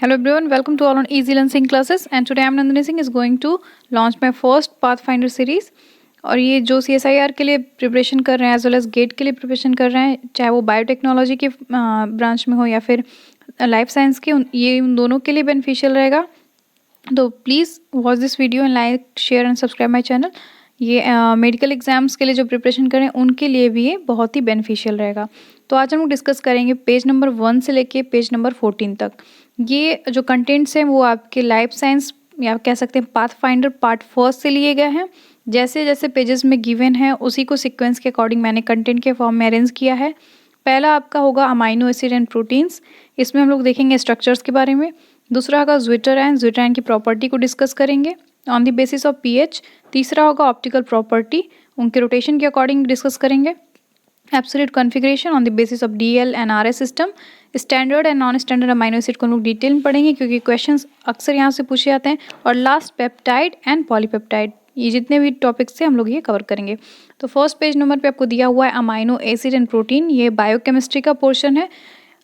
Hello everyone, welcome to all on Easy Learn Singh classes and today I am Nandini Singh is going to launch my first Pathfinder series। और ये जो CSIR के लिए preparation कर रहे हैं as well as gate के लिए प्रिपरेशन कर रहे हैं, चाहे वो बायोटेक्नोलॉजी के ब्रांच में हो या फिर लाइफ साइंस के, ये उन दोनों के लिए बेनिफिशियल रहेगा। तो please watch this video and like share and subscribe my channel. ये मेडिकल एग्जाम्स के लिए जो प्रिपरेशन करें उनके लिए भी ये बहुत ही बेनिफिशियल रहेगा। तो आज हम लोग डिस्कस करेंगे पेज नंबर 1 से लेके पेज नंबर 14 तक। ये जो कंटेंट्स हैं वो आपके लाइफ साइंस या कह सकते हैं पाथफाइंडर पार्ट 1 से लिए गए हैं। जैसे जैसे पेजेस में गिवन है उसी को सीक्वेंस के अकॉर्डिंग मैंने कंटेंट के फॉर्म में अरेंज किया है। पहला आपका होगा अमाइनो एसिड एंड प्रोटीन्स, इसमें हम लोग देखेंगे स्ट्रक्चर्स के बारे में। दूसरा होगा ज्विटर आयन की प्रॉपर्टी को डिस्कस करेंगे on the basis of pH. तीसरा होगा ऑप्टिकल प्रॉपर्टी, उनके रोटेशन के अकॉर्डिंग डिस्कस करेंगे। Absolute configuration on the basis of DL and RS system. Standard and non standard amino acid को हम लोग डिटेल में पढ़ेंगे क्योंकि क्वेश्चंस अक्सर यहाँ से पूछे जाते हैं। और लास्ट पेप्टाइड एंड पॉलीपेप्टाइड, ये जितने भी टॉपिक्स से हम लोग ये कवर करेंगे। तो फर्स्ट पेज नंबर पे आपको दिया हुआ है अमाइनो एसिड एंड प्रोटीन, ये बायोकेमिस्ट्री का पोर्शन है।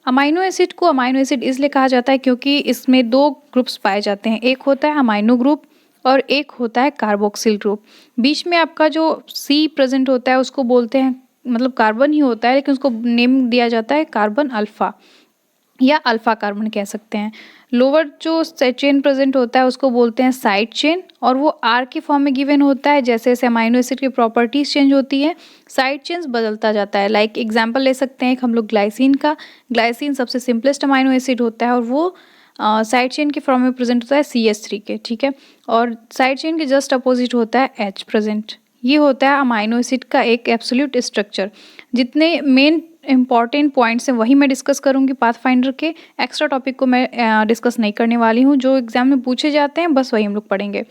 अमाइनो एसिड को अमाइनो एसिड इसलिए कहा जाता है क्योंकि इसमें दो ग्रुप्स पाए जाते हैं, एक होता है अमाइनो ग्रुप और एक होता है कार्बोक्सिल ग्रुप। बीच में आपका जो सी प्रेजेंट होता है उसको बोलते हैं, मतलब कार्बन ही होता है लेकिन उसको नेम दिया जाता है कार्बन अल्फा या अल्फा कार्बन कह सकते हैं। लोअर जो चेन प्रेजेंट होता है उसको बोलते हैं साइड चेन और वो आर के फॉर्म में गिवन होता है। जैसे जैसे अमाइनो एसिड की प्रॉपर्टीज चेंज होती है साइड चेन्स बदलता जाता है। लाइक एग्जांपल ले सकते हैं हम लोग ग्लाइसिन का। ग्लाइसिन सबसे सिंपलेस्ट अमाइनो एसिड होता है और वो साइड चेन के फॉर्म में प्रेजेंट होता है CH3 के, ठीक है। और साइड चेन के जस्ट अपोजिट होता है H प्रेजेंट। ये होता है अमाइनो एसिड का एक एब्सोल्यूट स्ट्रक्चर। जितने मेन इंपॉर्टेंट पॉइंट्स हैं वही मैं डिस्कस करूंगी पाथफाइंडर के। एक्स्ट्रा टॉपिक को मैं डिस्कस नहीं करने वाली हूँ, जो एग्जाम में पूछे जाते हैं बस वही हम लोग पढ़ेंगे।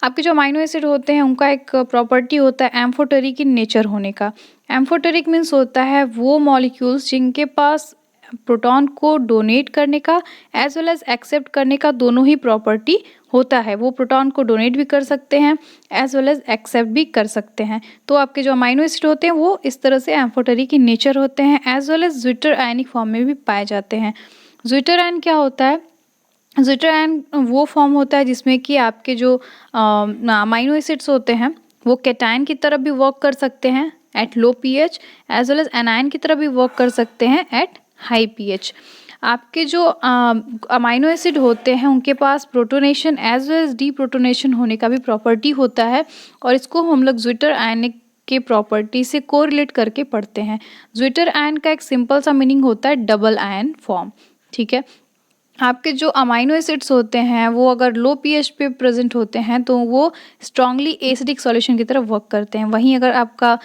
आपके जो अमाइनो एसिड होते हैं उनका एक प्रॉपर्टी होता है एम्फोटेरिक इन नेचर होने का। एम्फोटेरिक मीन्स होता है वो मॉलिक्यूल्स जिनके पास प्रोटॉन को डोनेट करने का एज वेल एज एक्सेप्ट करने का दोनों ही प्रॉपर्टी होता है। वो प्रोटॉन को डोनेट भी कर सकते हैं एज वेल एज एक्सेप्ट भी कर सकते हैं। तो आपके जो अमाइनो एसिड होते हैं वो इस तरह से एम्फोटेरिक इन नेचर होते हैं as well as zwitterionic form में भी पाए जाते हैं। ज्विटर आयन क्या होता है? ज्विटर आयन वो फॉर्म होता है जिसमें कि आपके जो अमाइनो एसिड्स होते हैं वो कैटायन की तरफ भी वर्क कर सकते हैं at low pH as well as anion की तरफ भी वर्क कर सकते हैं एट हाई पीएच। आपके जो अमाइनो एसिड होते हैं उनके पास protonation as well as deprotonation होने का भी प्रॉपर्टी होता है और इसको हम लोग ज्विटर आयनिक के प्रॉपर्टी से कोरिलेट करके पढ़ते हैं। ज्विटर आयन का एक सिंपल सा मीनिंग होता है डबल आयन फॉर्म, ठीक है। आपके जो अमाइनो एसिड्स होते हैं वो अगर लो पीएच पे प्रेजेंट होते हैं तो वो स्ट्रांगली एसिडिक सॉल्यूशन की तरफ वर्क करते हैं। वहीं अगर आपका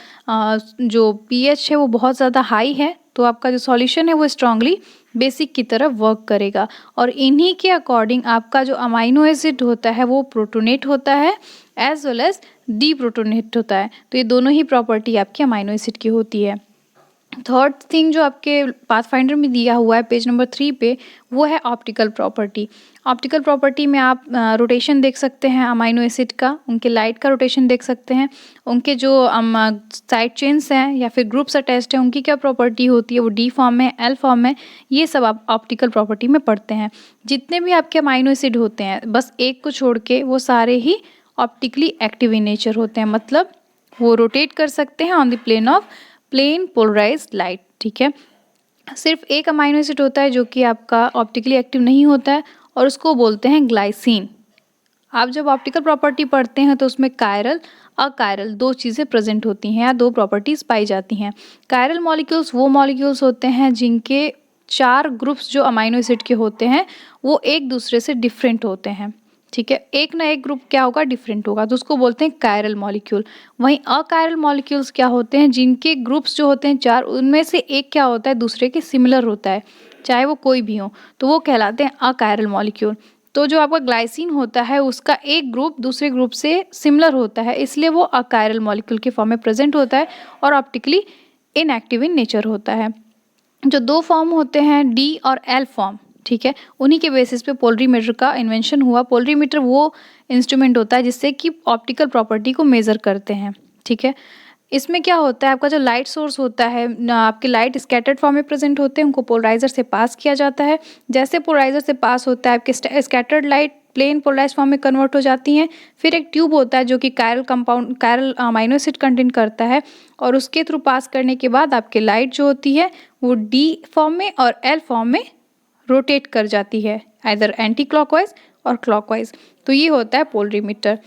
जो पीएच है वो बहुत ज़्यादा हाई है तो आपका जो सॉल्यूशन है वो स्ट्रांगली बेसिक की तरफ वर्क करेगा। और इन्हीं के अकॉर्डिंग आपका जो अमाइनो एसिड होता है वो प्रोटोनेट होता है एज वेल एज डीप्रोटोनेट होता है। तो ये दोनों ही प्रॉपर्टी आपके अमाइनो एसिड की होती है। थर्ड थिंग जो आपके पाथफाइंडर में दिया हुआ है पेज नंबर 3 पे वो है ऑप्टिकल प्रॉपर्टी। ऑप्टिकल प्रॉपर्टी में आप रोटेशन देख सकते हैं अमाइनो एसिड का, उनके लाइट का रोटेशन देख सकते हैं, उनके जो साइड चेन्स हैं या फिर ग्रुप्स अटैच्ड हैं उनकी क्या प्रॉपर्टी होती है, वो डी फॉर्म में एल फॉर्म में, ये सब आप ऑप्टिकल प्रॉपर्टी में पढ़ते हैं। जितने भी आपके अमाइनो एसिड होते हैं बस एक को छोड़ के वो सारे ही ऑप्टिकली एक्टिव इन नेचर होते हैं, मतलब वो रोटेट कर सकते हैं on the plane of plane polarized light, ठीक है। सिर्फ एक अमाइनो एसिड होता है जो कि आपका ऑप्टिकली एक्टिव नहीं होता है और उसको बोलते हैं ग्लाइसिन। आप जब ऑप्टिकल प्रॉपर्टी पढ़ते हैं तो उसमें कायरल अकायरल दो चीज़ें प्रेजेंट होती हैं या दो प्रॉपर्टीज़ पाई जाती हैं। कायरल मॉलिक्यूल्स वो मॉलिक्यूल्स होते हैं जिनके 4 ग्रुप्स जो अमाइनो एसिड के होते हैं वो एक दूसरे से डिफरेंट होते हैं, ठीक है। एक ना एक ग्रुप क्या होगा, डिफरेंट होगा, तो उसको बोलते हैं कायरल मॉलिक्यूल। वहीं अकायरल मॉलिक्यूल्स क्या होते हैं, जिनके ग्रुप्स जो होते हैं 4 उनमें से एक क्या होता है दूसरे के सिमिलर होता है, चाहे वो कोई भी हो, तो वो कहलाते हैं अकायरल मॉलिक्यूल। तो जो आपका ग्लाइसिन होता है उसका एक ग्रुप दूसरे ग्रुप से सिमिलर होता है, इसलिए वो अकायरल मॉलिक्यूल के फॉर्म में प्रेजेंट होता है और ऑप्टिकली इनएक्टिव इन नेचर होता है। जो 2 फॉर्म होते हैं डी और एल फॉर्म, ठीक है, उन्हीं के बेसिस पे पोलरीमीटर का इन्वेंशन हुआ। पोलरीमीटर वो इंस्ट्रूमेंट होता है जिससे कि ऑप्टिकल प्रॉपर्टी को मेज़र करते हैं, ठीक है। इसमें क्या होता है, आपका जो लाइट सोर्स होता है आपके लाइट स्कैटर्ड फॉर्म में प्रेजेंट होते हैं, उनको पोलराइजर से पास किया जाता है। जैसे पोलराइजर से पास होता है आपके scattered light plane polarize form में कन्वर्ट हो जाती हैं। फिर एक ट्यूब होता है जो कि कायरल अमाइनो एसिड कंटेंट करता है, और उसके थ्रू पास करने के बाद आपकी लाइट जो होती है वो डी फॉर्म में और एल फॉर्म में रोटेट कर जाती है, आइदर एंटी क्लॉकवाइज और क्लॉकवाइज। तो ये होता है पोलरीमीटर।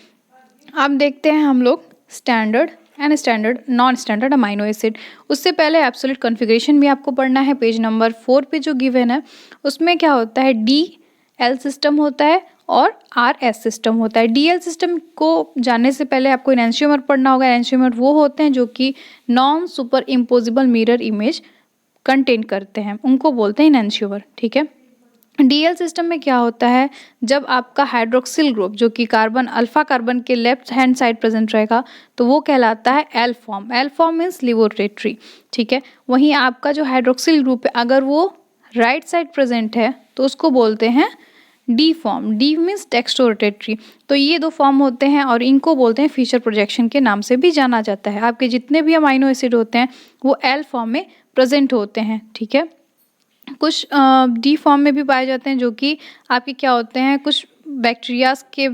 अब देखते हैं हम लोग standard and standard non standard amino acid. उससे पहले एब्सोल्यूट कॉन्फ़िगरेशन भी आपको पढ़ना है। पेज नंबर 4 पे जो गिवन है उसमें क्या होता है, डी एल सिस्टम होता है और आर एस सिस्टम होता है। डी एल सिस्टम को जानने से पहले आपको एनेंशियोमर पढ़ना होगा। एनेंशियोमर वो होते हैं जो कि non super imposable mirror image contain करते हैं, उनको बोलते हैं एनेंशियोमर। ठीक है। डीएल सिस्टम में क्या होता है, जब आपका हाइड्रोक्सिल ग्रुप जो कि कार्बन अल्फा कार्बन के लेफ्ट हैंड साइड प्रेजेंट रहेगा तो वो कहलाता है L form. L form means levorotatory. ठीक है। वहीं आपका जो हाइड्रोक्सिल ग्रुप है अगर वो राइट साइड प्रेजेंट है तो उसको बोलते हैं D form. D means dextrorotatory. तो ये दो फॉर्म होते हैं और इनको बोलते हैं फीचर प्रोजेक्शन के नाम से भी जाना जाता है। आपके जितने भी अमाइनो एसिड होते हैं वो एल फॉर्म में प्रेजेंट होते हैं। ठीक है। कुछ डी फॉर्म में भी पाए जाते हैं जो कि आपके क्या होते हैं, कुछ बैक्टीरियाज के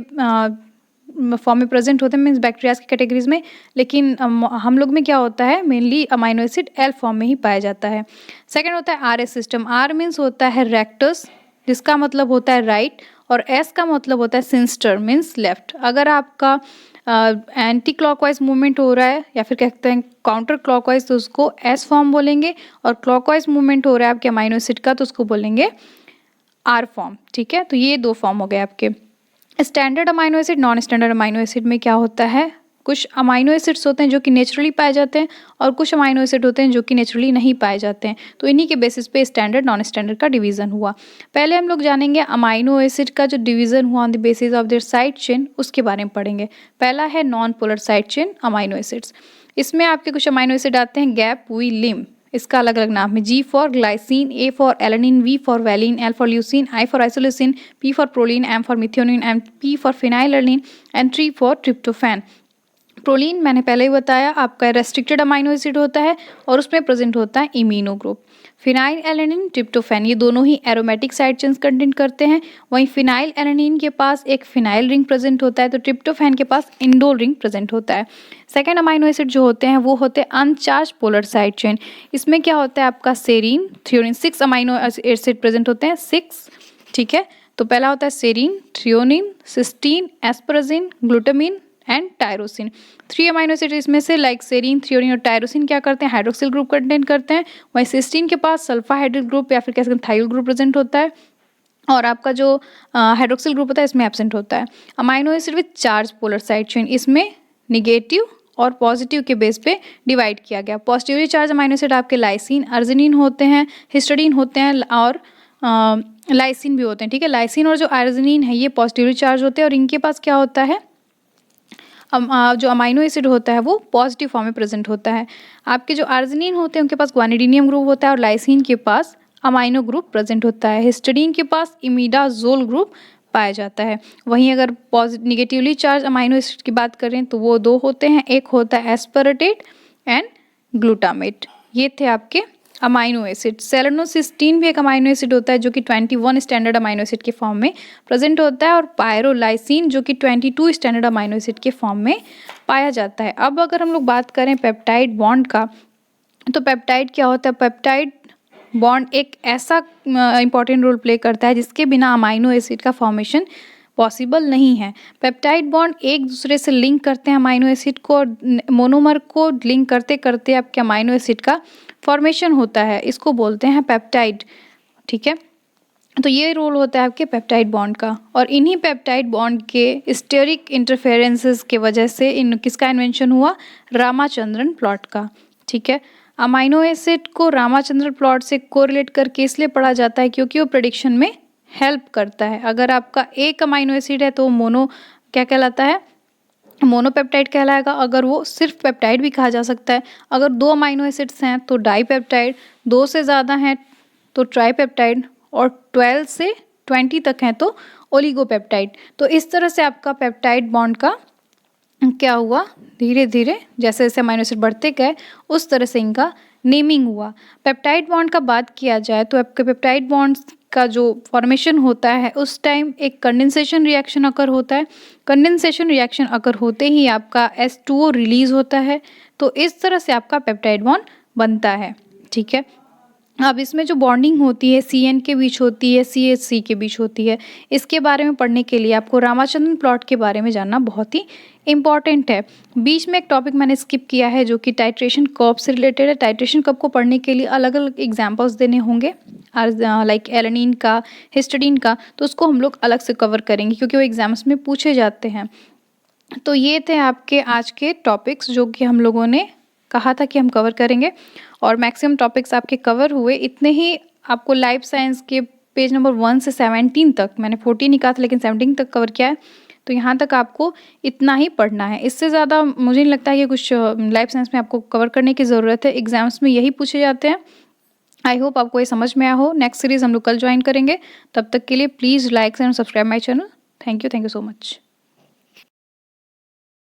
फॉर्म में प्रेजेंट होते हैं, मीन्स बैक्टीरियाज की कैटेगरीज में। लेकिन हम लोग में क्या होता है, mainly amino acid L form में ही पाया जाता है। सेकंड होता है R S system. R means होता है रेक्टस, जिसका मतलब होता है राइट, और एस का मतलब होता है सिंस्टर मीन्स लेफ्ट। अगर आपका एंटी क्लॉकवाइज मूवमेंट हो रहा है या फिर कहते हैं काउंटर क्लॉकवाइज तो उसको एस फॉर्म बोलेंगे, और क्लॉकवाइज मूवमेंट हो रहा है आपके अमाइनो एसिड का तो उसको बोलेंगे आर फॉर्म। ठीक है। तो ये दो फॉर्म हो गए आपके। Standard amino acid non standard amino acid में क्या होता है, कुछ अमाइनो एसिड्स होते हैं जो कि नेचुरली पाए जाते हैं और कुछ अमाइनो एसिड होते हैं जो कि नेचुरली नहीं पाए जाते हैं। तो इन्हीं के बेसिस पे स्टैंडर्ड नॉन स्टैंडर्ड का डिवीजन हुआ। पहले हम लोग जानेंगे अमाइनो एसिड का जो डिवीजन हुआ on the basis of their side chain, उसके बारे में पढ़ेंगे। पहला है non polar side chain amino acids. इसमें आपके कुछ अमाइनो एसिड आते हैं गैप, वी, लिम, इसका अलग अलग नाम है। G for glycine, A for alanine, V for valine, L for leucine, I for isoleucine, P for proline, M for methionine, and P for phenylalanine, and tree for tryptophan. Proline मैंने पहले ही बताया आपका restricted amino acid होता है और उसमें present होता है इमीनो ग्रुप। फिनाइल एलेनिन, ट्रिप्टोफैन ये दोनों ही एरोमेटिक साइड चेन्स कंटेंट करते हैं। वहीं फिनाइल एलेनिन के पास एक फिनाइल रिंग प्रेजेंट होता है तो ट्रिप्टोफैन के पास इंडोल रिंग प्रेजेंट होता है। सेकेंड अमाइनो एसिड जो होते हैं वो होते हैं अनचार्ज पोलर साइड चेन। इसमें क्या होता है आपका serine, threonine, 6 amino acid present होते हैं, 6। ठीक है। तो पहला होता है serine, threonine, cysteine, asparagine, glutamine and tyrosine. 3 amino acid इसमें से लाइक सेरीन, थ्रियोनिन और टायरोसिन क्या करते हैं, हाइड्रोक्सिल ग्रुप कंटेंट करते हैं। वहीं सिस्टीन के पास सल्फा हाइड्रिल ग्रुप या फिर कह सकते हैं थाइल ग्रुप प्रेजेंट होता है, और आपका जो हाइड्रोक्सिल ग्रुप होता है इसमें एब्सेंट होता है। Amino acid with charge polar side chain, इसमें निगेटिव और पॉजिटिव के बेस पे डिवाइड किया गया। पॉजिटिवली चार्ज अमाइनो एसिड आपके लाइसिन, अर्जिनिन होते हैं, हिस्टडीन होते हैं और लाइसिन भी होते हैं। ठीक है। लाइसिन और जो अर्जिनिन है ये पॉजिटिवली चार्ज होते हैं और इनके पास क्या होता है, जो अमाइनो एसिड होता है वो पॉजिटिव फॉर्म में प्रेजेंट होता है। आपके जो अर्जिनिन होते हैं उनके पास ग्वानिडीनियम ग्रुप होता है और लाइसिन के पास अमाइनो ग्रुप प्रेजेंट होता है। हिस्टडीन के पास इमिडाजोल ग्रुप पाया जाता है। वहीं अगर निगेटिवली चार्ज अमाइनो एसिड की बात करें तो वो दो होते हैं, एक होता है एस्पार्टेट एंड ग्लूटामेट। ये थे आपके अमाइनो एसिड। सेलेनोसिस्टीन भी एक अमाइनो एसिड होता है जो कि 21 स्टैंडर्ड अमाइनो एसिड के फॉर्म में प्रेजेंट होता है, और पायरोलाइसिन जो कि 22 स्टैंडर्ड अमाइनो एसिड के फॉर्म में पाया जाता है। अब अगर हम लोग बात करें पेप्टाइड बॉन्ड का, तो पेप्टाइड क्या होता है, पेप्टाइड बॉन्ड एक ऐसा इंपॉर्टेंट रोल प्ले करता है जिसके बिना अमाइनो एसिड का फॉर्मेशन पॉसिबल नहीं है। पेप्टाइड बॉन्ड एक दूसरे से लिंक करते हैं अमाइनो एसिड को, और मोनोमर को लिंक करते करते आपके अमाइनो एसिड का फॉर्मेशन होता है, इसको बोलते हैं पेप्टाइड। ठीक है। तो ये रोल होता है आपके पेप्टाइड बॉन्ड का, और इन्हीं पेप्टाइड बॉन्ड के स्टेरिक इंटरफेरेंसेस के वजह से किसका इन्वेंशन हुआ, रामाचंद्रन प्लॉट का। ठीक है। अमाइनो एसिड को रामाचंद्रन प्लॉट से कोरिलेट करके इसलिए पढ़ा जाता है क्योंकि वो प्रेडिक्शन में हेल्प करता है। अगर आपका एक अमाइनो एसिड है तो वो मोनो क्या कहलाता है, मोनोपेप्टाइड कहलाएगा। अगर वो सिर्फ पेप्टाइड भी कहा जा सकता है। अगर 2 अमाइनो एसिड्स हैं तो डाईपेप्टाइड, 2 से ज़्यादा हैं तो ट्राईपेप्टाइड, और 12 से 20 तक हैं तो ओलिगोपेप्टाइड। तो इस तरह से आपका पेप्टाइड बॉन्ड का क्या हुआ, धीरे धीरे जैसे जैसे अमीनो एसिड बढ़ते गए उस तरह से इनका नेमिंग हुआ। पेप्टाइड बॉन्ड का बात किया जाए तो आपके पेप्टाइड बॉन्ड्स का जो फॉर्मेशन होता है उस टाइम एक कंडेंसेशन रिएक्शन अकर होता है। कंडेंसेशन रिएक्शन अकर होते ही आपका H2O रिलीज होता है, तो इस तरह से आपका पेप्टाइड बॉन्ड बनता है। ठीक है, अब इसमें जो बॉन्डिंग होती है CN के बीच होती है, CH3 के बीच होती है। इसके बारे में पढ़ने के लिए आपको रामाचंद्रन प्लॉट के बारे में जानना बहुत ही इम्पॉर्टेंट है। बीच में एक टॉपिक मैंने स्किप किया है जो कि टाइट्रेशन कर्व से रिलेटेड है। टाइट्रेशन कर्व को पढ़ने के लिए अलग अलग एग्जाम्पल्स देने होंगे, लाइक एलेनिन का, हिस्टिडीन का, तो उसको हम लोग अलग से कवर करेंगे क्योंकि वो एग्जाम्स में पूछे जाते हैं। तो ये थे आपके आज के टॉपिक्स जो कि हम लोगों ने कहा था कि हम कवर करेंगे, और मैक्सिमम टॉपिक्स आपके कवर हुए। इतने ही आपको लाइफ साइंस के पेज नंबर 1 से 17 तक, मैंने 14 निकाला था लेकिन 17 तक कवर किया है, तो यहाँ तक आपको इतना ही पढ़ना है। इससे ज़्यादा मुझे नहीं लगता है कि कुछ लाइफ साइंस में आपको कवर करने की ज़रूरत है, एग्जाम्स में यही पूछे जाते हैं। आई होप आपको ये समझ में आया हो। नेक्स्ट सीरीज़ हम लोग कल ज्वाइन करेंगे, तब तक के लिए please like and subscribe my channel. Thank you so much.